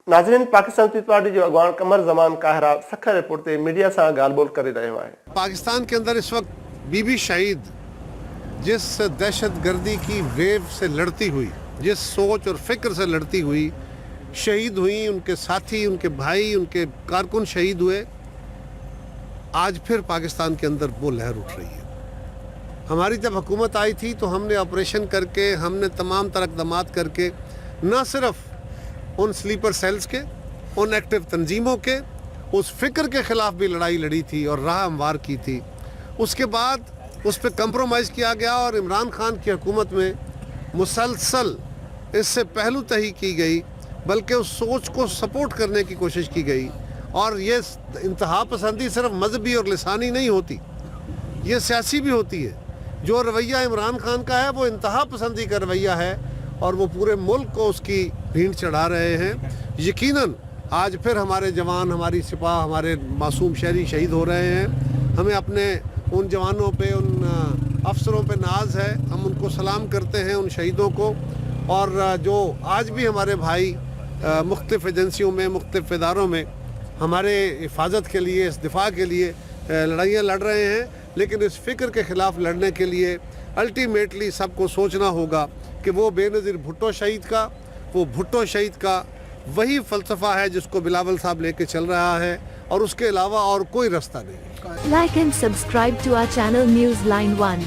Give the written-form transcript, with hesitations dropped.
नाज़रीन, Pakistan peoples party जो अगवान कमर ज़मान Cairo Sukkur report ते मीडिया से गाल बोल करे रहियो आहे। पाकिस्तान के अंदर इस वक्त बीबी शहीद जिस दहशत गर्दी की वेव से लड़ती हुई, जिस सोच और फिक्र से लड़ती हुई शहीद हुई, उनके साथी, उनके भाई, उनके कारकुन शहीद हुए, आज फिर पाकिस्तान के अंदर वो लहर उठ रही है। हमारी जब हुकूमत आई थी तो हमने ऑपरेशन करके, हमने तमाम तरह इक़दामात करके न सिर्फ उन स्लीपर सेल्स के, उन एक्टिव तंजीमों के, उस फिक्र के ख़िलाफ़ भी लड़ाई लड़ी थी और राह हमवार की थी। उसके बाद उस पर कंप्रोमाइज़ किया गया और इमरान खान की हुकूमत में मुसलसल इससे पहलू तही की गई, बल्कि उस सोच को सपोर्ट करने की कोशिश की गई। और ये इंतहा पसंदी सिर्फ मजहबी और लिसानी नहीं होती, ये सियासी भी होती है। जो रवैया इमरान खान का है वो इंतहा पसंदी का रवैया है और वो पूरे मुल्क को उसकी भीड़ चढ़ा रहे हैं। यकीनन आज फिर हमारे जवान, हमारी सिपाह, हमारे मासूम शहरी शहीद हो रहे हैं। हमें अपने उन जवानों पे, उन अफसरों पे नाज है, हम उनको सलाम करते हैं, उन शहीदों को। और जो आज भी हमारे भाई मुख्तलिफ एजेंसियों में, मुख्तलिफ इदारों में हमारे हिफाजत के लिए, इस दिफा के लिए लड़ाइयाँ लड़ रहे हैं, लेकिन इस फ़िक्र के ख़िलाफ़ लड़ने के लिए अल्टीमेटली सबको सोचना होगा कि वो बेनज़ीर भुट्टो शहीद का वही फ़लसफ़ा है जिसको बिलावल साहब लेके चल रहा है, और उसके अलावा और कोई रास्ता नहीं। Like and subscribe to our channel Newsline 1.